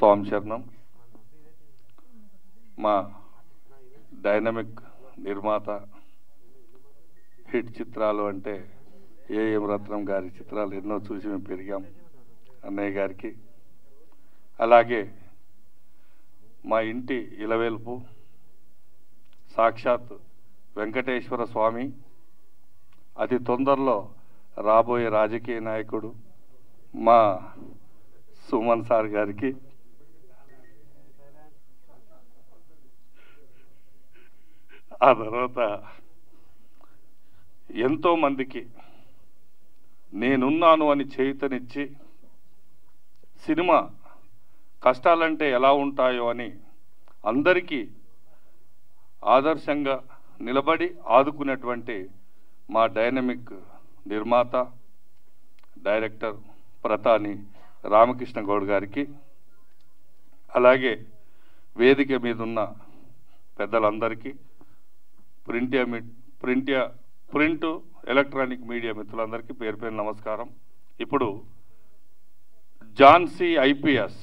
స్వామి శరణం. మా డైనమిక్ నిర్మాత, హిట్ చిత్రాలు అంటే ఏఎం రత్నం గారి చిత్రాలు ఎన్నో చూసి మేము పెరిగాం. అన్నయ్య గారికి, అలాగే మా ఇంటి ఇలవేల్పు సాక్షాత్ వెంకటేశ్వర స్వామి, అతి తొందరలో రాబోయే రాజకీయ నాయకుడు మా సుమన్ సార్ గారికి, ఆ తర్వాత ఎంతోమందికి నేనున్నాను అని చేయుతనిచ్చి సినిమా కష్టాలంటే ఎలా ఉంటాయో అని అందరికీ ఆదర్శంగా నిలబడి ఆదుకునేటువంటి మా డైనమిక్ నిర్మాత, డైరెక్టర్ ప్రతాని రామకృష్ణ గౌడ్ గారికి, అలాగే వేదిక మీద ఉన్న పెద్దలందరికీ, ప్రింట్ ఎలక్ట్రానిక్ మీడియా మిత్రులందరికీ పేరు పేరు నమస్కారం. ఇప్పుడు ఝాన్సీ ఐపీఎస్,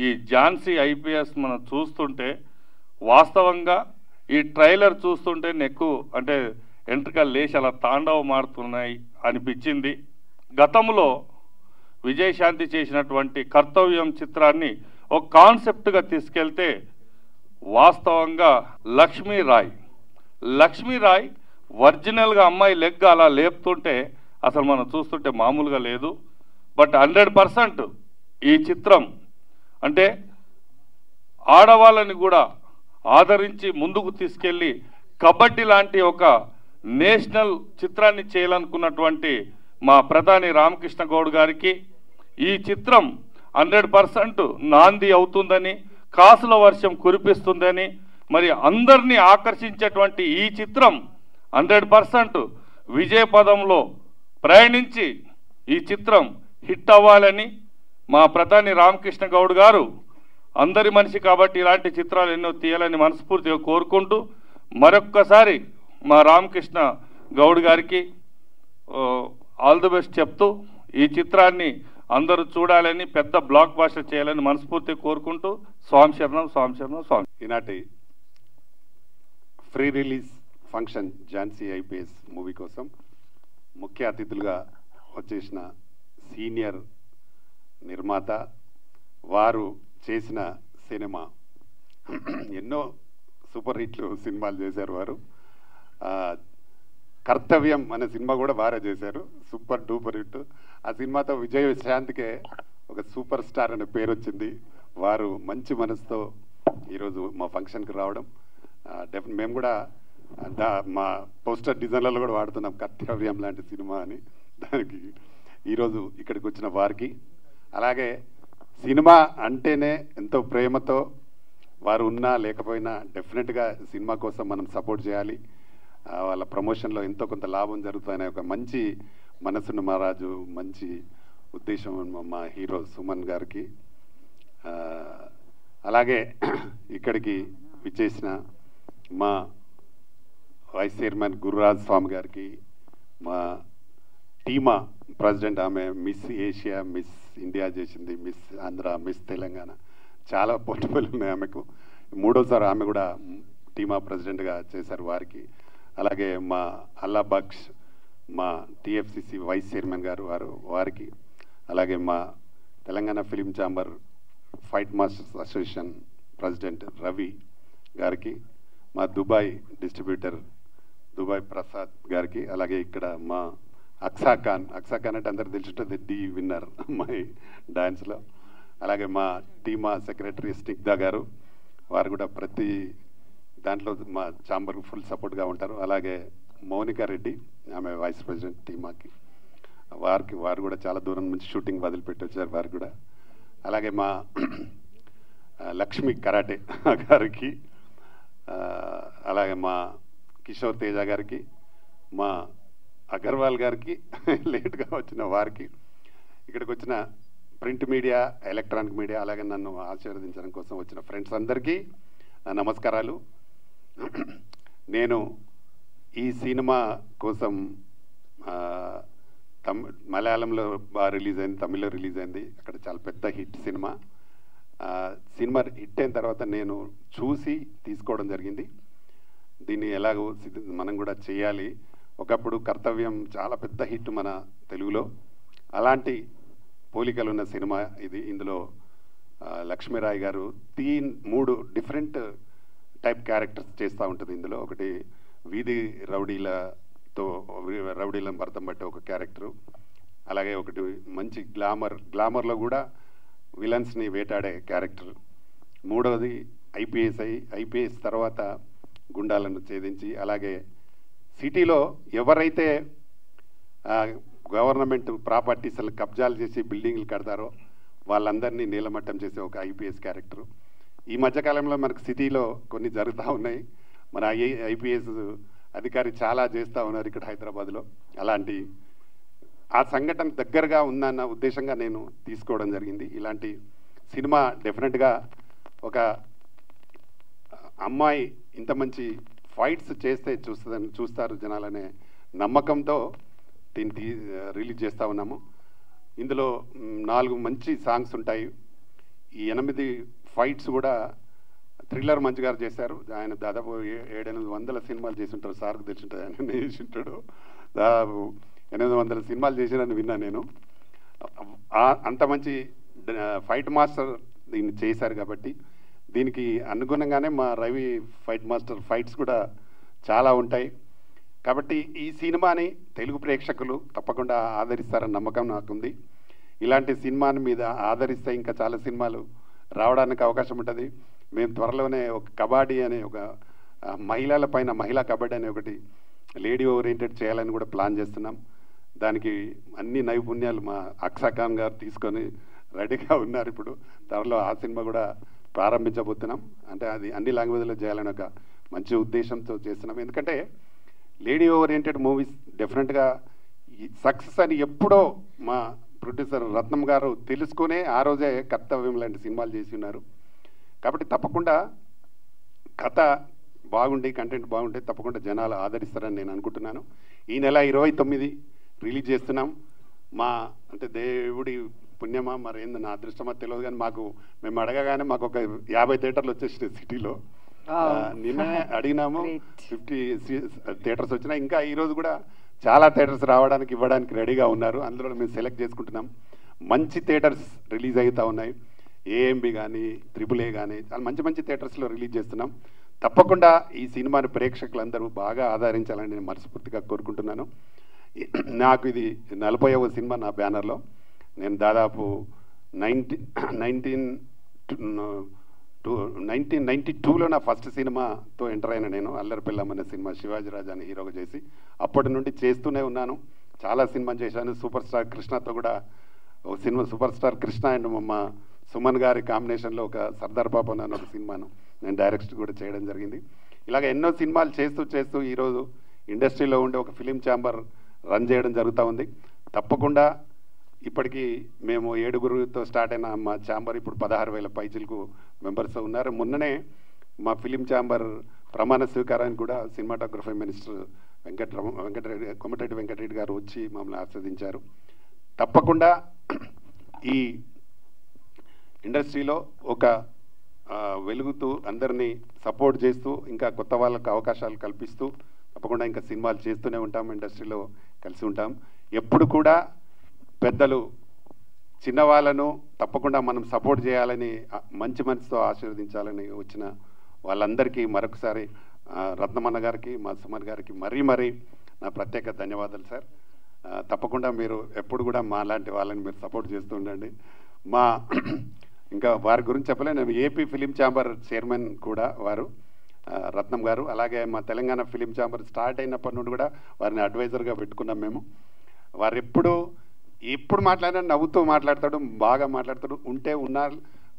ఈ ఝాన్సీ ఐపీఎస్ మనం చూస్తుంటే వాస్తవంగా ఈ ట్రైలర్ చూస్తుంటే నెక్కు అంటే ఎంట్రికలు లేచి అలా తాండవమాడుతున్నాయి అనిపించింది. గతంలో విజయశాంతి చేసినటువంటి కర్తవ్యం చిత్రాన్ని ఒక కాన్సెప్ట్గా తీసుకెళ్తే వాస్తవంగా లక్ష్మీరాయ్ ఒరిజినల్గా అమ్మాయి లెగ్ అలా లేపుతుంటే అసలు మనం చూస్తుంటే మామూలుగా లేదు. బట్ 100% ఈ చిత్రం అంటే ఆడవాళ్ళని కూడా ఆదరించి ముందుకు తీసుకెళ్ళి కబడ్డీ లాంటి ఒక నేషనల్ చిత్రాన్ని చేయాలనుకున్నటువంటి మా ప్రధాని రామకృష్ణ గౌడ్ గారికి ఈ చిత్రం 100% నాంది అవుతుందని, కాసుల వర్షం కురిపిస్తుందని, మరి అందరినీ ఆకర్షించేటువంటి ఈ చిత్రం 100% విజయ పదంలో ప్రయాణించి ఈ చిత్రం హిట్ అవ్వాలని మా ప్రధాని రామకృష్ణ గౌడ్ గారు అందరి మనిషి కాబట్టి ఇలాంటి చిత్రాలు ఎన్నో తీయాలని మనస్ఫూర్తిగా కోరుకుంటూ మరొక్కసారి మా రామకృష్ణ గౌడ్ గారికి ఆల్ ది బెస్ట్ చెప్తూ ఈ చిత్రాన్ని అందరూ చూడాలని, పెద్ద బ్లాక్ బాస్టర్ చేయాలని మనస్ఫూర్తిగా కోరుకుంటూ స్వామి శరణం, స్వామి శరణం, స్వామి. ఈనాటి free release function Jhansi IPS movie కోసం ముఖ్య అతిథులుగా వచ్చేసిన సీనియర్ నిర్మాత, వారు చేసిన సినిమా ఎన్నో సూపర్ హిట్లు సినిమాలు చేశారు. వారు కర్తవ్యం అనే సినిమా కూడా వారే చేశారు, సూపర్ డూపర్ హిట్. ఆ సినిమాతో విజయశాంతికే ఒక సూపర్ స్టార్ అనే పేరు వచ్చింది. వారు మంచి మనసుతో ఈరోజు మా ఫంక్షన్కి రావడం, మేము కూడా మా పోస్టర్ డిజైన్లలో కూడా వాడుతున్నాం కర్తవ్యం లాంటి సినిమా అని. దానికి ఈరోజు ఇక్కడికి వచ్చిన వారికి, అలాగే సినిమా అంటేనే ఎంతో ప్రేమతో వారు ఉన్నా లేకపోయినా డెఫినెట్గా సినిమా కోసం మనం సపోర్ట్ చేయాలి, వాళ్ళ ప్రమోషన్లో ఎంతో కొంత లాభం జరుగుతుందనే ఒక మంచి మనసున్న మహారాజు, మంచి ఉద్దేశం మా హీరో సుమన్ గారికి, అలాగే ఇక్కడికి విచ్చేసిన మా వైస్ చైర్మన్ గురురాజ్ స్వామి గారికి, మా టీమా ప్రెసిడెంట్, ఆమె మిస్ ఏషియా, మిస్ ఇండియా చేసింది, మిస్ ఆంధ్ర, మిస్ తెలంగాణ, చాలా పోర్టబుల్ ఉన్నాయి ఆమెకు. 3వ సారి ఆమె కూడా టీమా ప్రెసిడెంట్గా చేశారు వారికి. అలాగే మా అల్లా బక్ష్, మా టిఎఫ్సిసి వైస్ చైర్మన్ గారు వారికి, అలాగే మా Telangana film chamber fight masters association president Ravi గారికి, మా దుబాయ్ డిస్ట్రిబ్యూటర్ దుబాయ్ ప్రసాద్ గారికి, అలాగే ఇక్కడ మా అక్సా ఖాన్ అంటే అందరికి తెలిసింటుంది, డి విన్నర్ అమ్మాయి డాన్స్లో, అలాగే మా టీమా సెక్రటరీ స్నిగ్ధ గారు, వారు కూడా ప్రతి దాంట్లో మా ఛాంబర్కి ఫుల్ సపోర్ట్గా ఉంటారు. అలాగే మౌనికా రెడ్డి, ఆమె వైస్ ప్రెసిడెంట్ టీమాకి, వారు కూడా చాలా దూరం నుంచి షూటింగ్ వదిలిపెట్టి వచ్చారు వారు కూడా. అలాగే మా లక్ష్మి కరాటే గారికి, అలాగే మా కిషోర్ తేజ గారికి, మా అగర్వాల్ గారికి, లేట్గా వచ్చిన వారికి, ఇక్కడికి వచ్చిన ప్రింట్ మీడియా, ఎలక్ట్రానిక్ మీడియా, అలాగే నన్ను ఆశీర్వదించడం కోసం వచ్చిన ఫ్రెండ్స్ అందరికీ నమస్కారాలు. నేను ఈ సినిమా కోసం మలయాళంలో బాగా రిలీజ్ అయింది, తమిళ్లో రిలీజ్ అయింది. అక్కడ చాలా పెద్ద హిట్ సినిమా. సినిమా హిట్ అయిన తర్వాత నేను చూసి తీసుకోవడం జరిగింది. దీన్ని ఎలాగో మనం కూడా చేయాలి. ఒకప్పుడు కర్తవ్యం చాలా పెద్ద హిట్ మన తెలుగులో, అలాంటి పోలికలు ఉన్న సినిమా ఇది. ఇందులో లక్ష్మీరాయ్ గారు 3 డిఫరెంట్ టైప్ క్యారెక్టర్స్ చేస్తూ ఉంటుంది. ఇందులో ఒకటి వీధి రౌడీలను భర్తం పట్టే ఒక క్యారెక్టరు, అలాగే ఒకటి మంచి గ్లామర్లో కూడా విలన్స్ని వేటాడే క్యారెక్టర్, మూడవది ఐపీఎస్ తర్వాత గుండాలను ఛేదించి, అలాగే సిటీలో ఎవరైతే గవర్నమెంట్ ప్రాపర్టీస్ని కబ్జాలు చేసి బిల్డింగ్లు కడతారో వాళ్ళందరినీ నీలమట్టం చేసే ఒక ఐపీఎస్ క్యారెక్టరు. ఈ మధ్యకాలంలో మనకు సిటీలో కొన్ని జరుగుతూ ఉన్నాయి. మన ఐపీఎస్ అధికారి చాలా చేస్తూ ఉన్నారు ఇక్కడ హైదరాబాద్లో. అలాంటి ఆ సంఘటన దగ్గరగా ఉందన్న ఉద్దేశంగా నేను తీసుకోవడం జరిగింది. ఇలాంటి సినిమా డెఫినెట్గా ఒక అమ్మాయి ఇంత మంచి ఫైట్స్ చేస్తే చూస్తారు జనాలనే నమ్మకంతో దీన్ని రిలీజ్ చేస్తూ ఉన్నాము. ఇందులో 4 మంచి సాంగ్స్ ఉంటాయి. ఈ 8 ఫైట్స్ కూడా థ్రిల్లర్ మంచి గారు చేశారు. ఆయన దాదాపు 700-800 సినిమాలు చేసి ఉంటారు. సార్కు తెలిసి ఉంటుంది, ఆయన చేసి ఉంటాడు. దాదాపు 800 సినిమాలు చేసినని విన్నా నేను. అంత మంచి ఫైట్ మాస్టర్ దీన్ని చేశారు కాబట్టి దీనికి అనుగుణంగానే మా రవి ఫైట్ మాస్టర్ ఫైట్స్ కూడా చాలా ఉంటాయి. కాబట్టి ఈ సినిమాని తెలుగు ప్రేక్షకులు తప్పకుండా ఆదరిస్తారన్న నమ్మకం నాకుంది. ఇలాంటి సినిమాని మీద ఆదరిస్తే ఇంకా చాలా సినిమాలు రావడానికి అవకాశం ఉంటుంది. మేము త్వరలోనే ఒక కబడ్డీ అనే ఒక మహిళల పైన మహిళా కబడ్డీ అనే ఒకటి లేడీ ఓరియంటెడ్ చేయాలని కూడా ప్లాన్ చేస్తున్నాం. దానికి అన్ని నైపుణ్యాలు మా అక్షా ఖాన్ గారు తీసుకొని రెడీగా ఉన్నారు. ఇప్పుడు త్వరలో ఆ సినిమా కూడా ప్రారంభించబోతున్నాం. అంటే అది అన్ని లాంగ్వేజ్లో చేయాలని ఒక మంచి ఉద్దేశంతో చేస్తున్నాం. ఎందుకంటే లేడీ ఓరియంటెడ్ మూవీస్ డెఫినెట్గా సక్సెస్ అని ఎప్పుడో మా ప్రొడ్యూసర్ రత్నం గారు తెలుసుకునే ఆ రోజే కర్తవ్యం లాంటి సినిమాలు చేసి ఉన్నారు. కాబట్టి తప్పకుండా కథ బాగుండి కంటెంట్ బాగుంటే తప్పకుండా జనాలు ఆదరిస్తారని నేను అనుకుంటున్నాను. ఈ నెల 29 రిలీజ్ చేస్తున్నాం. అంటే దేవుడి పుణ్యమా మరి ఏందో నా అదృష్టమా తెలియదు, కానీ మేము అడగగానే మాకు ఒక 50 థియేటర్లు వచ్చేసినాయి సిటీలో. నిన్ననే అడిగినాము, 50 థియేటర్స్ వచ్చినాయి. ఇంకా ఈరోజు కూడా చాలా థియేటర్స్ ఇవ్వడానికి రెడీగా ఉన్నారు. అందులో మేము సెలెక్ట్ చేసుకుంటున్నాం. మంచి థియేటర్స్ రిలీజ్ అవుతూ ఉన్నాయి. ఏఎంబి కానీ AAA కానీ చాలా మంచి మంచి థియేటర్స్లో రిలీజ్ చేస్తున్నాం. తప్పకుండా ఈ సినిమాని ప్రేక్షకులందరూ బాగా ఆదరించాలని నేను మనస్ఫూర్తిగా కోరుకుంటున్నాను. నాకు ఇది 40వ సినిమా నా బ్యానర్లో. నేను దాదాపు 1992లో నా ఫస్ట్ సినిమాతో ఎంటర్ అయిన నేను అల్లరి పిల్లం అనే సినిమా శివాజీ రాజా అని హీరోగా చేసి అప్పటి నుండి చేస్తూనే ఉన్నాను. చాలా సినిమా చేశాను. సూపర్ స్టార్ కృష్ణతో కూడా ఒక cinema, super star Krishna and మా సుమన్ గారి కాంబినేషన్లో ఒక సర్దార్ పాప అనే ఒక సినిమాను నేను డైరెక్ట్ కూడా చేయడం జరిగింది. ఇలాగ ఎన్నో సినిమాలు చేస్తూ ఈరోజు ఇండస్ట్రీలో ఉండే ఒక ఫిలిం ఛాంబర్ రన్ చేయడం జరుగుతూ ఉంది. తప్పకుండా ఇప్పటికీ మేము 7గురితో స్టార్ట్ అయిన మా ఛాంబర్ ఇప్పుడు 16,000 పైచిలకు మెంబర్స్ ఉన్నారు. మొన్ననే మా ఫిలిం ఛాంబర్ ప్రమాణ స్వీకారానికి కూడా సినిమాటోగ్రఫీ మినిస్టర్ కోమటిరెడ్డి వెంకటరెడ్డి గారు వచ్చి మమ్మల్ని ఆస్వాదించారు. తప్పకుండా ఈ ఇండస్ట్రీలో ఒక వెలుగుతూ అందరినీ సపోర్ట్ చేస్తూ ఇంకా కొత్త వాళ్ళకు అవకాశాలు కల్పిస్తూ తప్పకుండా ఇంకా సినిమాలు చేస్తూనే ఉంటాం. ఇండస్ట్రీలో కలిసి ఉంటాం. ఎప్పుడు కూడా పెద్దలు చిన్నవాళ్ళను తప్పకుండా మనం సపోర్ట్ చేయాలని మంచి మనసుతో ఆశీర్వదించాలని వచ్చిన వాళ్ళందరికీ మరొకసారి రత్నమన్న గారికి మా సుమన్ గారికి మరీ నా ప్రత్యేక ధన్యవాదాలు సార్. తప్పకుండా మీరు ఎప్పుడు కూడా మా లాంటి వాళ్ళని మీరు సపోర్ట్ చేస్తూ ఉండండి. ఇంకా వారి గురించి చెప్పలే, నేను ఏపీ ఫిలిం ఛాంబర్ చైర్మన్ కూడా వారు రత్నం గారు. అలాగే మా తెలంగాణ ఫిలిం ఛాంబర్ స్టార్ట్ అయినప్పటి నుండి కూడా వారిని అడ్వైజర్గా పెట్టుకున్నాం మేము. వారు ఎప్పుడు మాట్లాడినా నవ్వుతూ మాట్లాడతాడు, బాగా మాట్లాడతాడు. ఉంటే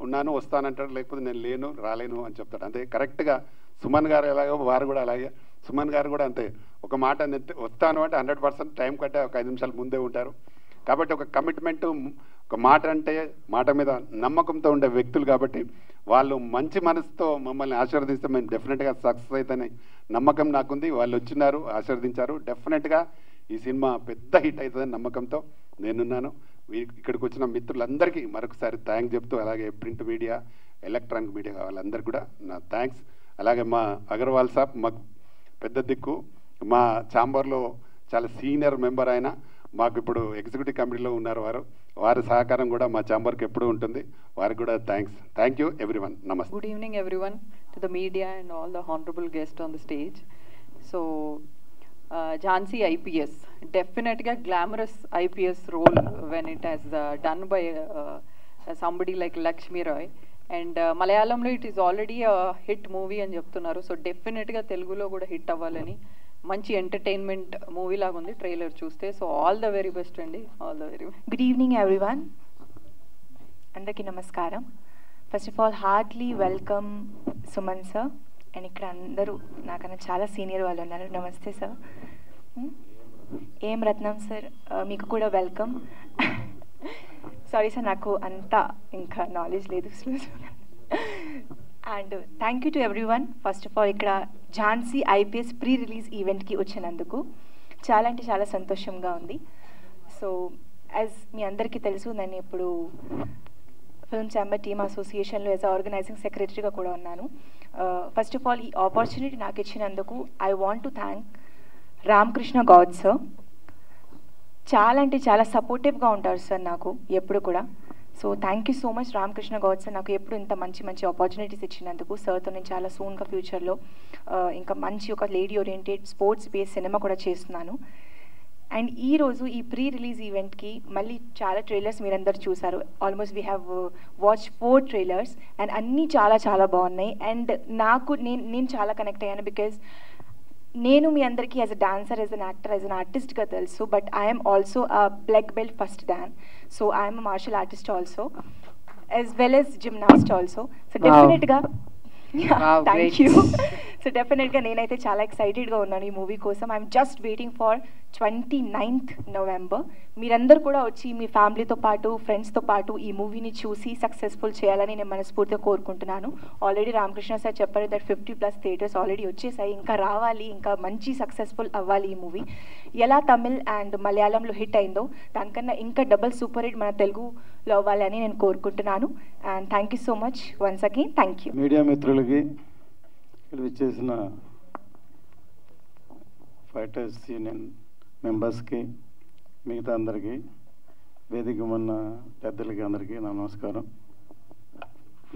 ఉన్నాను వస్తానంటాడు, లేకపోతే నేను రాలేను అని చెప్తాడు. అంతే కరెక్ట్గా సుమన్ గారు ఎలాగో వారు కూడా అలాగే. సుమన్ గారు కూడా అంతే, ఒక మాట వస్తాను అంటే 100% టైం కట్టే ఒక 5 నిమిషాలు ముందే ఉంటారు. కాబట్టి ఒక కమిట్మెంట్, ఒక మాట అంటే మాట మీద నమ్మకంతో ఉండే వ్యక్తులు. కాబట్టి వాళ్ళు మంచి మనసుతో మమ్మల్ని ఆశీర్వదిస్తే మేము డెఫినెట్గా సక్సెస్ అవుతాయని నమ్మకం నాకుంది. వాళ్ళు వచ్చినారు, ఆశీర్వదించారు. డెఫినెట్గా ఈ సినిమా పెద్ద హిట్ అవుతుందని నమ్మకంతో నేనున్నాను. ఇక్కడికి వచ్చిన మిత్రులందరికీ మరొకసారి థ్యాంక్స్ చెప్తూ, అలాగే ప్రింట్ మీడియా, ఎలక్ట్రానిక్ మీడియా వాళ్ళందరికీ కూడా నా థ్యాంక్స్. అలాగే మా అగర్వాల్ సాబ్ మాకు పెద్ద దిక్కు, మా ఛాంబర్లో చాలా సీనియర్ మెంబర్ ఆయన, మాకు ఇప్పుడు ఎగ్జిక్యూటివ్ కమిటీలో ఉన్నారు వారి సహకారం కూడా మా ఛాంబర్కి ఎప్పుడూ ఉంటుంది. వారికి కూడా థ్యాంక్స్. Thank you everyone. నమస్తే. Good evening everyone, to the media and all the honorable guests on the stage. So Jhansi IPS, definitely a glamorous IPS role when it has done by somebody like Lakshmi Roy, and Malayalamlo it is already a hit movie అని చెప్తున్నారు. So డెఫినెట్గా తెలుగులో కూడా hit అవ్వాలని మంచి entertainment movie లాగా ఉంది trailer చూస్తే. So all the very best అండి, all the very best. Good evening everyone, అందరికీ నమస్కారం. First of all heartly welcome Suman sir, and ఇక్కడ అందరూ నాకన్నా చాలా సీనియర్ వాళ్ళు ఉన్నారు. నమస్తే సార్. ఏం రత్నం సార్, మీకు కూడా వెల్కమ్. సారీ సార్, నాకు అంతా ఇంకా నాలెడ్జ్ లేదు. And thank you to everyone. First of all ఇక్కడ ఝాన్సీ ఐపీఎస్ ప్రీ రిలీజ్ ఈవెంట్కి వచ్చినందుకు చాలా అంటే చాలా సంతోషంగా ఉంది. సో యాజ్ మీ అందరికీ తెలుసు, నేను ఇప్పుడు ఫిల్మ్ ఛాంబర్ టీమ్ అసోసియేషన్లో యాజ్ ఆర్గనైజింగ్ సెక్రటరీగా కూడా ఉన్నాను. ఫస్ట్ ఆఫ్ ఆల్ ఈ ఆపర్చునిటీ నాకు ఇచ్చినందుకు I want to thank Ramakrishna Goud sir. చాలా అంటే చాలా సపోర్టివ్గా ఉంటారు సార్ నాకు ఎప్పుడు కూడా. So thank you so much Ramakrishna Goud sir, నాకు ఎప్పుడు ఇంత మంచి మంచి ఆపర్చునిటీస్ ఇచ్చినందుకు. సార్తో నేను చాలా సూన్గా ఫ్యూచర్లో ఇంకా మంచి ఒక lady oriented sports based cinema కూడా చేస్తున్నాను. అండ్ ఈరోజు ఈ ప్రీ రిలీజ్ ఈవెంట్కి మళ్ళీ చాలా ట్రైలర్స్ మీరందరూ చూసారు. Almost we have watch 4 trailers and అన్నీ చాలా చాలా బాగున్నాయి. అండ్ నాకు నేను చాలా కనెక్ట్ అయ్యాను, బికాజ్ నేను మీ అందరికీ as a dancer, as an actor, as an ఆర్టిస్ట్గా తెలుసు, but I'm also a black belt first dan. So I'm a martial artist also, as well as gymnast also. So డెఫినెట్గా థ్యాంక్ యూ. సో డెఫినెట్గా నేనైతే చాలా ఎక్సైటెడ్గా ఉన్నాను ఈ movie కోసం. I'm just waiting for 29th November. మీరందరూ కూడా వచ్చి మీ ఫ్యామిలీతో పాటు, ఫ్రెండ్స్తో పాటు ఈ మూవీని చూసి సక్సెస్ఫుల్ చేయాలని నేను మనస్ఫూర్తిగా కోరుకుంటున్నాను. ఆల్రెడీ రామకృష్ణ సార్ చెప్పారు దట్ 50+ థియేటర్స్ ఆల్రెడీ వచ్చేసాయి, ఇంకా రావాలి, ఇంకా మంచి సక్సెస్ఫుల్ అవ్వాలి ఈ మూవీ. ఎలా తమిళ్ అండ్ మలయాళంలో హిట్ అయిందో దానికన్నా ఇంకా డబుల్ సూపర్ హిట్ మన తెలుగులో అవ్వాలి అని నేను కోరుకుంటున్నాను. And thank you so much once again. Thank you. Media మిత్రులకి, ఇక్కడ విచ్చేసిన ఫైటర్స్ యూనియన్ మెంబర్స్కి, మిగతా అందరికీ, వేదిక ఉన్న పెద్దలకి అందరికీ నా నమస్కారం.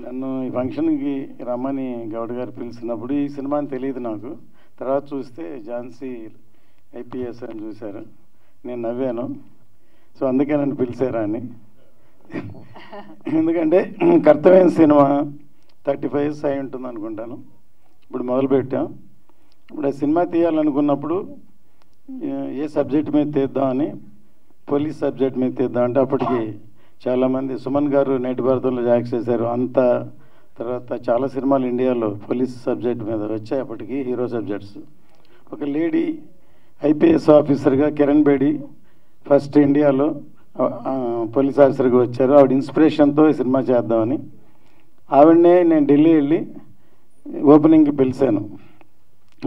నన్ను ఈ ఫంక్షన్కి రమ్మని గౌడ్ గారు పిలిచినప్పుడు ఈ సినిమా అని తెలియదు నాకు. తర్వాత చూస్తే ఝాన్సీ ఐపీఎస్ అని చూశారు. నేను నవ్వాను. సో అందుకే నన్ను పిలిచారా అని. ఎందుకంటే కర్తవ్యం సినిమా 35 years అయి ఉంటుంది అనుకుంటాను. ఇప్పుడు మొదలుపెట్టాం. ఇప్పుడు ఆ సినిమా తీయాలనుకున్నప్పుడు ఏ సబ్జెక్ట్ మీద తీద్దామని, పోలీస్ సబ్జెక్ట్ మీద తీద్దాం అంటే అప్పటికి చాలామంది, సుమన్ గారు నేటి భారతంలో యాక్ట్ చేశారు, అంత తర్వాత చాలా సినిమాలు ఇండియాలో పోలీస్ సబ్జెక్ట్ మీద వచ్చాయి అప్పటికి, హీరో సబ్జెక్ట్స్. ఒక లేడీ ఐపీఎస్ ఆఫీసర్గా కిరణ్ బేడి ఫస్ట్ ఇండియాలో పోలీస్ ఆఫీసర్గా వచ్చారు. ఆవిడ ఇన్స్పిరేషన్తో ఈ సినిమా చేద్దామని ఆవిడనే నేను ఢిల్లీ వెళ్ళి ఓపెనింగ్కి పిలిచాను.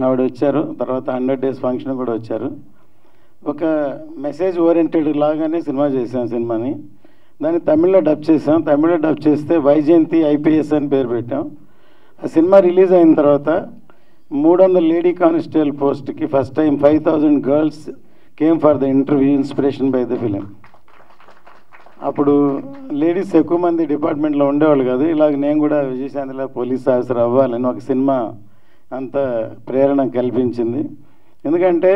ఆవిడ వచ్చారు. తర్వాత 100 days ఫంక్షన్ కూడా వచ్చారు. ఒక మెసేజ్ ఓరియంటెడ్ లాగానే సినిమా చేసాం. సినిమాని దాన్ని తమిళ్లో డబ్ చేసాం. తమిళ్లో డబ్ చేస్తే వైజయంతి ఐపీఎస్ అని పేరు పెట్టాం. ఆ సినిమా రిలీజ్ అయిన తర్వాత 300 లేడీ కానిస్టేబుల్ పోస్ట్కి first time 5000 girls came for the interview inspiration by the film. అప్పుడు లేడీస్ ఎక్కువ మంది డిపార్ట్మెంట్లో ఉండేవాళ్ళు కాదు. ఇలాగ నేను కూడా విజయశాంతిలో పోలీస్ ఆఫీసర్ అవ్వాలని ఒక సినిమా అంత ప్రేరణ కల్పించింది. ఎందుకంటే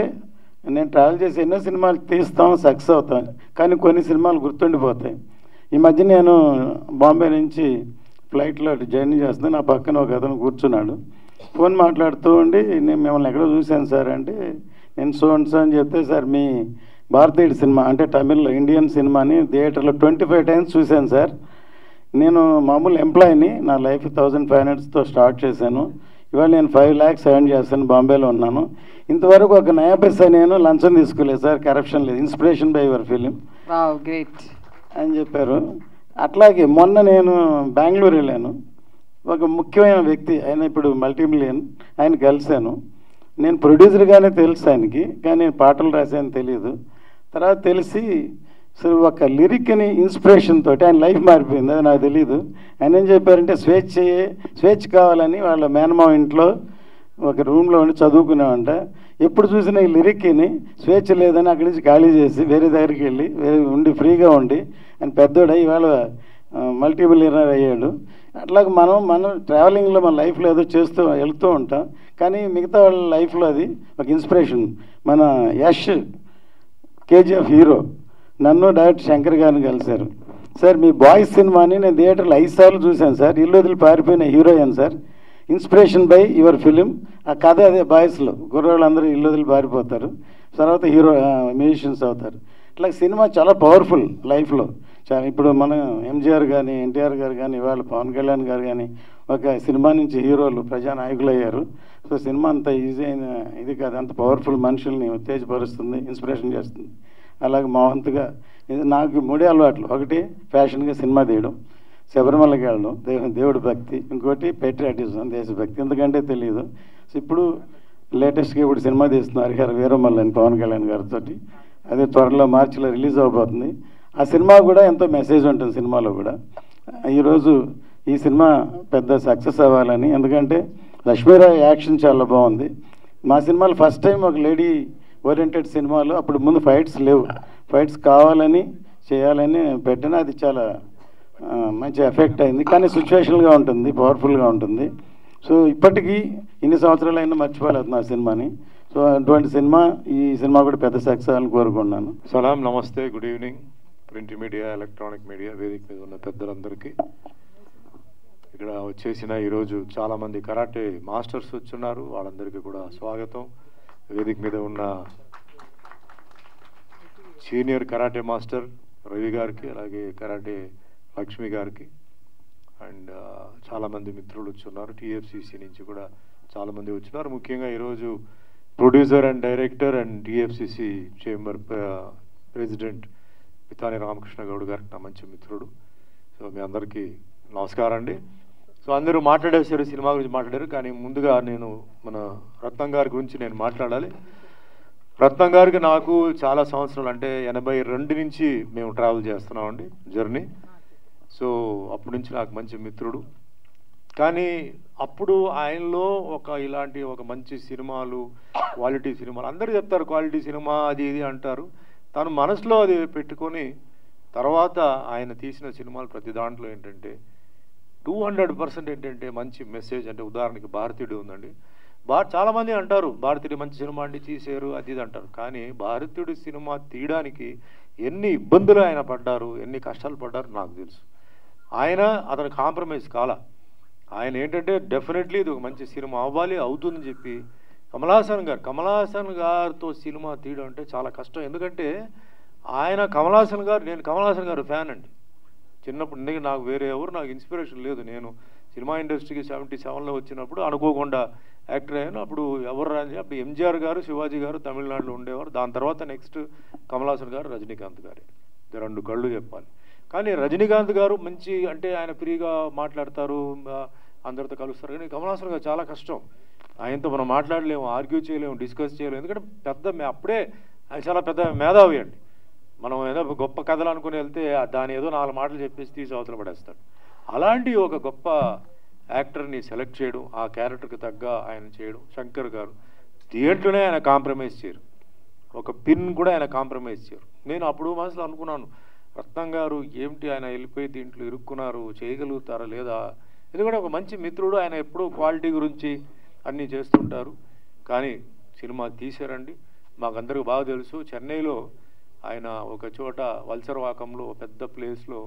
నేను ట్రావెల్ చేసి ఎన్నో సినిమాలు తీస్తాం, సక్సెస్ అవుతాం, కానీ కొన్ని సినిమాలు గుర్తుండిపోతాయి. ఈ మధ్య నేను బాంబే నుంచి ఫ్లైట్లో జర్నీ చేస్తున్నాను. నా పక్కన ఒక అతను కూర్చున్నాడు. ఫోన్ మాట్లాడుతూ ఉండి, నేను మిమ్మల్ని ఎక్కడో చూశాను సార్ అంటే, నేను సో అని చెప్తే, సార్ మీ భారతీయుడు సినిమా అంటే తమిళ్లో ఇండియన్ సినిమాని థియేటర్లో 25 times చూశాను సార్. నేను మామూలు ఎంప్లాయీని, నా లైఫ్ 1500 స్టార్ట్ చేశాను. ఇవాళ నేను 5 lakhs ఎర్న్ చేస్తాను, బాంబేలో ఉన్నాను. ఇంతవరకు ఒక నయా పైసా నేను లంచం తీసుకోలేదు సార్, కరప్షన్ లేదు, ఇన్స్పిరేషన్ బై యువర్ ఫిలిం అని చెప్పారు. అట్లాగే మొన్న నేను బెంగళూరు వెళ్ళాను. ఒక ముఖ్యమైన వ్యక్తి, ఆయన ఇప్పుడు మల్టీమిలియన్, ఆయన కలిశాను. నేను ప్రొడ్యూసర్గానే తెలుసు ఆయనకి, కానీ నేను పాటలు రాశాను తెలియదు. తర్వాత తెలిసి సో ఒక లిరిక్ని ఇన్స్పిరేషన్ తోటి ఆయన లైఫ్ మారిపోయింది, అది నాకు తెలియదు. ఆయన ఏం చెప్పారంటే స్వేచ్ఛ కావాలని వాళ్ళ మేనమావ ఇంట్లో ఒక రూమ్లో ఉండి చదువుకునేవంట. ఎప్పుడు చూసినా ఈ లిరిక్ని స్వేచ్ఛ లేదని అక్కడి నుంచి ఖాళీ చేసి వేరే దగ్గరికి వెళ్ళి ఉండి ఫ్రీగా ఉండి ఆయన పెద్దోడు ఇవాళ మల్టీ మిలియనర్ అయ్యాడు. అట్లాగే మనం ట్రావెలింగ్లో మన లైఫ్లో ఏదో వెళ్తూ ఉంటాం, కానీ మిగతా వాళ్ళ లైఫ్లో అది ఒక ఇన్స్పిరేషన్. మన యష్ కేజీఎఫ్ హీరో నన్ను డైరెక్టర్ శంకర్ గారిని కలిశారు. సార్ మీ బాయ్స్ సినిమాని నేను థియేటర్లో 5 సార్లు చూశాను సార్, ఇల్లు వదిలి పారిపోయిన heroine sir, inspiration by your film. ఆ కథ అదే, బాయ్స్లో కుర్రోళ్ళందరూ ఇల్లు వదిలి పారిపోతారు, తర్వాత మ్యూజిషియన్స్ అవుతారు. ఇట్లా సినిమా చాలా పవర్ఫుల్ లైఫ్లో. చాలా ఇప్పుడు మన ఎంజీఆర్ కానీ ఎన్టీఆర్ గారు కానీ ఇవాళ పవన్ కళ్యాణ్ గారు కానీ ఒక సినిమా నుంచి హీరోలు ప్రజానాయకులు అయ్యారు. సో సినిమా అంత ఈజీ అయిన ఇది కాదు, అంత పవర్ఫుల్ మనుషుల్ని ఉత్తేజపరుస్తుంది, ఇన్స్పిరేషన్ చేస్తుంది. అలాగే మా వంతుగా నాకు 3 అలవాట్లు. ఒకటి ఫ్యాషన్గా సినిమా తీయడం, శబరిమలకి వెళ్ళడం, దేవుడి భక్తి, ఇంకోటి పేట్రియాటిజం, దేశభక్తి. ఎందుకంటే తెలియదు. సో ఇప్పుడు లేటెస్ట్గా ఇప్పుడు సినిమా తీస్తున్నారు హరిహర వీరమల్లు అని పవన్ కళ్యాణ్ గారితో, అది త్వరలో మార్చిలో రిలీజ్ అవబోతుంది. ఆ సినిమా కూడా ఎంతో మెసేజ్ ఉంటుంది సినిమాలో కూడా. ఈరోజు ఈ సినిమా పెద్ద సక్సెస్ అవ్వాలని, ఎందుకంటే లక్ష్మీరావు యాక్షన్ చాలా బాగుంది. మా సినిమాలో ఫస్ట్ టైం ఒక లేడీ ఓరియంటెడ్ సినిమాలు, అప్పుడు ముందు ఫైట్స్ లేవు, ఫైట్స్ కావాలని చేయాలని పెట్టిన, అది చాలా మంచి ఎఫెక్ట్ అయింది. కానీ సిచ్యువేషనల్గా ఉంటుంది, పవర్ఫుల్గా ఉంటుంది. సో ఇప్పటికీ ఇన్ని సంవత్సరాలు అయినా మర్చిపోలేదు ఆ సినిమాని. సో అటువంటి సినిమా, ఈ సినిమా కూడా పెద్ద సక్సెస్ అవ్వాలని కోరుకున్నాను. సలాం, నమస్తే, good evening. Print media, electronic media, వేదిక మీద ఉన్న పెద్దలందరికీ, ఇక్కడ వచ్చేసిన ఈరోజు చాలామంది కరాటే మాస్టర్స్ వచ్చున్నారు, వాళ్ళందరికీ కూడా స్వాగతం. వేదిక మీద ఉన్న సీనియర్ కరాటే మాస్టర్ రవి గారికి, అలాగే కరాటే లక్ష్మి గారికి, అండ్ చాలామంది మిత్రులు వచ్చున్నారు. టీఎఫ్సిసి నుంచి కూడా చాలామంది వచ్చున్నారు. ముఖ్యంగా ఈరోజు producer and director and TFCC chamber president Pitani Ramakrishna Goud గారికి నా మంచి మిత్రుడు. సో మీ అందరికీ నమస్కారం అండి. సో అందరూ మాట్లాడేశారు, సినిమా గురించి మాట్లాడారు, కానీ ముందుగా నేను మన రత్నం గారి గురించి నేను మాట్లాడాలి. రత్నం గారికి నాకు చాలా సంవత్సరాలు, అంటే 82 నుంచి మేము ట్రావెల్ చేస్తున్నామండి జర్నీ. సో అప్పటి నుంచి నాకు మంచి మిత్రుడు. కానీ అప్పుడు ఆయనలో ఇలాంటి ఒక మంచి సినిమాలు, క్వాలిటీ సినిమాలు, అందరూ చెప్తారు క్వాలిటీ సినిమా అది ఇది అంటారు. తను మనసులో అది పెట్టుకొని తర్వాత ఆయన తీసిన సినిమాలు ప్రతి దాంట్లో ఏంటంటే 200% ఏంటంటే మంచి మెసేజ్. అంటే ఉదాహరణకి భారతీయుడు ఉందండి, చాలామంది అంటారు భారతీయుడు మంచి సినిమా అండి తీసారు అది ఇది అంటారు. కానీ భారతీయుడు సినిమా తీయడానికి ఎన్ని ఇబ్బందులు ఆయన పడ్డారు, ఎన్ని కష్టాలు పడ్డారు నాకు తెలుసు. అతను కాంప్రమైజ్ కాలా. ఆయన ఏంటంటే డెఫినెట్లీ ఇది ఒక మంచి సినిమా అవ్వాలి, అవుతుందని చెప్పి కమల్ హాసన్ గారితో సినిమా తీయడం అంటే చాలా కష్టం. ఎందుకంటే నేను కమల్ హాసన్ గారు ఫ్యాన్ అండి చిన్నప్పుడు. నాకు వేరే ఎవరు నాకు ఇన్స్పిరేషన్ లేదు. నేను సినిమా ఇండస్ట్రీకి 77లో వచ్చినప్పుడు అనుకోకుండా యాక్టర్ అయ్యాను. అప్పుడు ఎవరు రాని, అప్పుడు ఎంజీఆర్ గారు, శివాజీ గారు తమిళనాడులో ఉండేవారు. దాని తర్వాత నెక్స్ట్ కమల్ హాసన్ గారు, రజనీకాంత్ గారు, 2 కళ్ళు చెప్పాలి. కానీ రజనీకాంత్ గారు మంచి, అంటే ఆయన ఫ్రీగా మాట్లాడతారు, అందరితో కలుస్తారు. కానీ కమల్ హాసన్ గారు చాలా కష్టం. ఆయనతో మనం మాట్లాడలేము, ఆర్గ్యూ చేయలేము, డిస్కస్ చేయలేము. ఎందుకంటే అప్పుడే ఆయన చాలా పెద్ద మేధావి అండి. మనం ఏదో గొప్ప కథలు అనుకుని వెళ్తే దాని ఏదో 4 మాటలు చెప్పేసి తీసి అవతల పడేస్తాడు. అలాంటి ఒక గొప్ప యాక్టర్ని సెలెక్ట్ చేయడం, ఆ క్యారెక్టర్కి తగ్గ ఆయన చేయడం. శంకర్ గారు థియేటర్లోనే ఆయన కాంప్రమైజ్ చేయరు, ఒక పిన్ కూడా ఆయన కాంప్రమైజ్ చేయరు. నేను అప్పుడు మనసులో అనుకున్నాను, రత్నం గారు ఏమిటి ఆయన వెళ్ళిపోయి దీంట్లో ఇరుక్కున్నారు, చేయగలుగుతారా లేదా. ఎందుకంటే ఒక మంచి మిత్రుడు, ఆయన ఎప్పుడూ క్వాలిటీ గురించి అన్నీ చేస్తుంటారు. కానీ సినిమా తీశారండి. మాకందరికీ బాగా తెలుసు, చెన్నైలో ఆయన ఒక చోట వల్సరవాకంలో పెద్ద ప్లేస్లో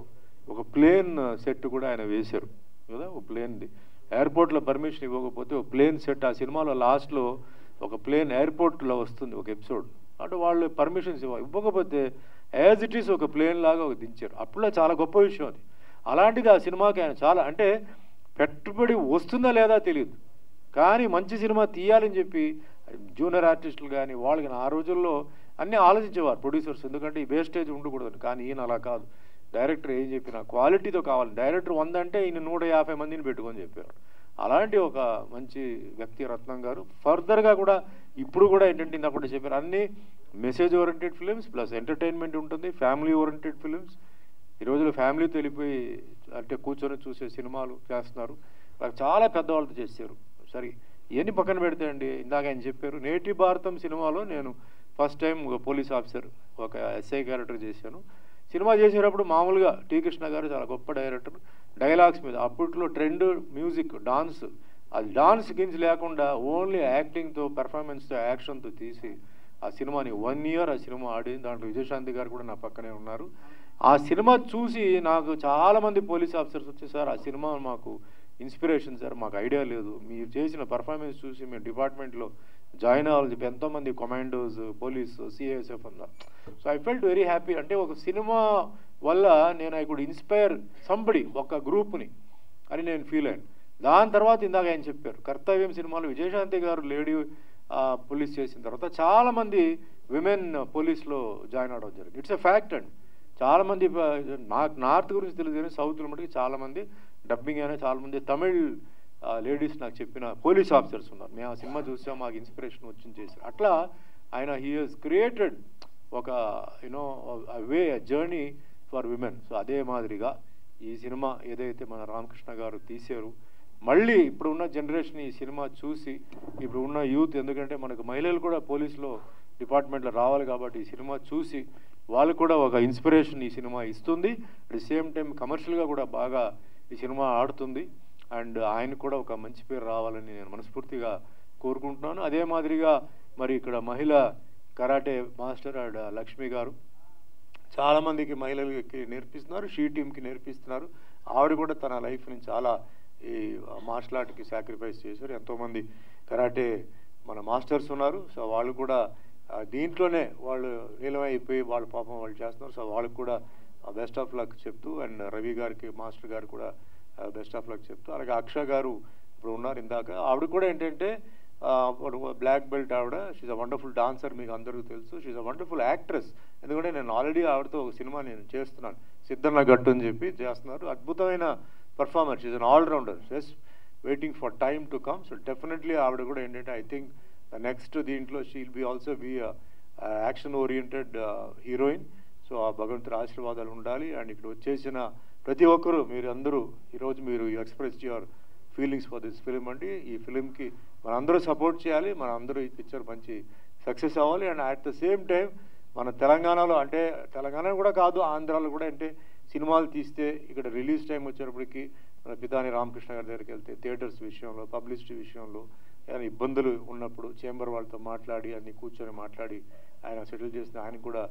ఒక ప్లేన్ సెట్ కూడా ఆయన వేశారు కదా. ఒక ప్లేన్ది ఎయిర్పోర్ట్లో పర్మిషన్ ఇవ్వకపోతే ఒక ప్లేన్ సెట్, ఆ సినిమాలో లాస్ట్లో ఒక ప్లేన్ ఎయిర్పోర్ట్లో వస్తుంది ఒక ఎపిసోడ్, అంటే వాళ్ళు పర్మిషన్స్ ఇవ్వకపోతే యాజ్ ఇట్ ఈస్ ఒక ప్లేన్ లాగా ఒక దించారు. అప్పుడే చాలా గొప్ప విషయం అది. అలాంటిది ఆ సినిమాకి ఆయన చాలా, అంటే పెట్టుబడి వస్తుందా లేదా తెలియదు, కానీ మంచి సినిమా తీయాలని చెప్పి జూనియర్ ఆర్టిస్టులు కానీ వాళ్ళు కానీ ఆ రోజుల్లో అన్నీ ఆలోచించేవారు ప్రొడ్యూసర్స్. ఎందుకంటే ఈ వేస్టేజ్ ఉండకూడదు. కానీ ఈయన అలా కాదు, డైరెక్టర్ ఏం చెప్పినా క్వాలిటీతో కావాలి. డైరెక్టర్ 100 అంటే ఈయన 150 మందిని పెట్టుకొని చెప్పారు. అలాంటి ఒక మంచి వ్యక్తి రత్నం గారు. ఫర్దర్గా కూడా ఇప్పుడు కూడా ఏంటంటే ఇందాక కూడా చెప్పారు, అన్ని message oriented films plus entertainment ఉంటుంది, ఫ్యామిలీ ఓరియంటెడ్ ఫిలిమ్స్. ఈ రోజుల్లో ఫ్యామిలీతో వెళ్ళిపోయి అంటే కూర్చొని చూసే సినిమాలు చేస్తున్నారు. చాలా పెద్దవాళ్ళతో చేశారు. సరే ఇవన్నీ పక్కన పెడితే అండి, ఇందాక ఆయన చెప్పారు నేటి భారతం సినిమాలో నేను ఫస్ట్ టైం ఒక పోలీస్ ఆఫీసర్, ఒక ఎస్ఐ క్యారెక్టర్ చేశాను. సినిమా చేసేటప్పుడు మామూలుగా టీ కృష్ణ గారు చాలా గొప్ప డైరెక్టర్, డైలాగ్స్ మీద అప్పట్లో ట్రెండ్ మ్యూజిక్, డాన్స్, అది డాన్స్ గిన్స్ లేకుండా ఓన్లీ యాక్టింగ్తో, పెర్ఫార్మెన్స్తో, యాక్షన్తో తీసి ఆ సినిమాని 1 year ఆ సినిమా ఆడింది. దాంట్లో విజయశాంతి గారు కూడా నా పక్కనే ఉన్నారు. ఆ సినిమా చూసి నాకు చాలామంది పోలీస్ ఆఫీసర్స్ వచ్చి, సార్ ఆ సినిమా మాకు ఇన్స్పిరేషన్ సార్, మాకు ఐడియా లేదు, మీరు చేసిన పర్ఫార్మెన్స్ చూసి మేము డిపార్ట్మెంట్లో జాయిన్ అవ్వాలని చెప్పి ఎంతోమంది కమాండోస్, పోలీసు, సిఐఎస్ఎఫ్ అన్నారు. So I felt very happy. అంటే ఒక సినిమా వల్ల నేను ఐ కుడ్ ఇన్స్పైర్ సంబడి, ఒక గ్రూప్ని అని నేను ఫీల్ అయ్యాను. దాని తర్వాత ఇందాక ఆయన చెప్పారు కర్తవ్యం సినిమాలో విజయశాంతి గారు లేడీ పోలీస్ చేసిన తర్వాత చాలామంది విమెన్ పోలీస్లో జాయిన్ అవడం జరిగింది. ఇట్స్ ఎ ఫ్యాక్ట్ అండి. చాలామంది నాకు నార్త్ గురించి తెలియదు కానీ సౌత్లో మటుకు చాలామంది డబ్బింగ్ అయినా చాలామంది తమిళ్ లేడీస్ నాకు చెప్పిన పోలీస్ ఆఫీసర్స్ ఉన్నారు. మేము ఆ సినిమా చూసాం, మాకు ఇన్స్పిరేషన్ వచ్చింది చేశారు. అట్లా ఆయన హీ హెస్ క్రియేటెడ్ ఒక you know way journey for women. So అదే మాదిరిగా ఈ సినిమా ఏదైతే మన రామకృష్ణ గారు తీశారు, మళ్ళీ ఇప్పుడు ఉన్న జనరేషన్ ఈ సినిమా చూసి, ఇప్పుడు ఉన్న యూత్, ఎందుకంటే మనకు మహిళలు కూడా పోలీసులో డిపార్ట్మెంట్లో రావాలి కాబట్టి ఈ సినిమా చూసి వాళ్ళు కూడా ఒక ఇన్స్పిరేషన్ ఈ సినిమా ఇస్తుంది. అట్ ది సేమ్ టైం కమర్షియల్గా కూడా బాగా ఈ సినిమా ఆడుతుంది. అండ్ ఆయన కూడా ఒక మంచి పేరు రావాలని నేను మనస్ఫూర్తిగా కోరుకుంటున్నాను. అదే మాదిరిగా మరి ఇక్కడ మహిళ కరాటే మాస్టర్ అండ్ లక్ష్మి గారు చాలామందికి మహిళలకి నేర్పిస్తున్నారు, షీ టీమ్కి నేర్పిస్తున్నారు. ఆవిడ కూడా తన లైఫ్ని చాలా ఈ మార్షల్ ఆర్ట్కి సాక్రిఫైస్ చేశారు. ఎంతోమంది కరాటే మన మాస్టర్స్ ఉన్నారు. సో వాళ్ళు కూడా దీంట్లోనే వాళ్ళు నిలవైపోయి వాళ్ళ పాపం వాళ్ళు చేస్తున్నారు. సో వాళ్ళకి కూడా బెస్ట్ ఆఫ్ లక్ చెప్తూ, అండ్ రవి గారికి మాస్టర్ గారు కూడా బెస్ట్ ఆఫ్ లక్ చెప్తూ, అలాగే అక్ష గారు ఇప్పుడు ఉన్నారు ఇందాక, ఆవిడ కూడా ఏంటంటే బ్లాక్ బెల్ట్ ఆవిడ. షీఈ్ అ వండర్ఫుల్ డాన్సర్, మీకు అందరికీ తెలుసు. She's a wonderful actress. ఎందుకంటే నేను ఆల్రెడీ ఆవిడతో ఒక సినిమా నేను చేస్తున్నాను, సిద్ధన్న గట్టు అని చెప్పి చేస్తున్నారు. అద్భుతమైన performer. She's an all rounder. Just waiting for time to come. So definitely ఆవిడ కూడా ఏంటంటే ఐ థింక్ నెక్స్ట్ దీంట్లో she'll be also be action oriented heroine. So ఆ భగవంతుడి ఆశీర్వాదాలు ఉండాలి. అండ్ ఇక్కడ వచ్చేసిన ప్రతి ఒక్కరూ మీరు అందరూ ఈరోజు మీరు express your feelings for this film అండి. ఈ ఫిలింకి మనందరూ సపోర్ట్ చేయాలి, మనందరూ ఈ పిక్చర్ మంచి సక్సెస్ అవ్వాలి. And at the same time మన తెలంగాణలో, అంటే తెలంగాణ కూడా కాదు ఆంధ్రాలో కూడా, అంటే సినిమాలు తీస్తే ఇక్కడ రిలీజ్ టైం వచ్చేటప్పటికి మన పితాని రామకృష్ణ గారి దగ్గరికి వెళ్తే థియేటర్స్ విషయంలో, పబ్లిసిటీ విషయంలో ఏమైనా ఇబ్బందులు ఉన్నప్పుడు చేంబర్ వాళ్ళతో మాట్లాడి అన్ని కూర్చొని మాట్లాడి ఆయన సెటిల్ చేసిన ఆయనకు కూడా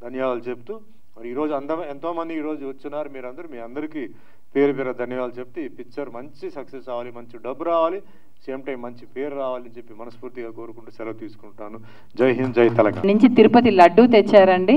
ధన్యవాదాలు చెప్తూ, మరి ఈరోజు ఎంతోమంది ఈరోజు వచ్చున్నారు, మీరందరూ మీ అందరికీ పేరు పేరు ధన్యవాదాలు చెప్తే ఈ పిక్చర్ మంచి సక్సెస్ అవ్వాలి, మంచి డబ్బు రావాలి, సేమ్ టైం మంచి పేరు రావాలని చెప్పి మనస్ఫూర్తిగా కోరుకుంటూ సెలవు తీసుకుంటాను. జై హింద్, జై తెలంగాణ. నుంచి తిరుపతి లడ్డూ తెచ్చారండి.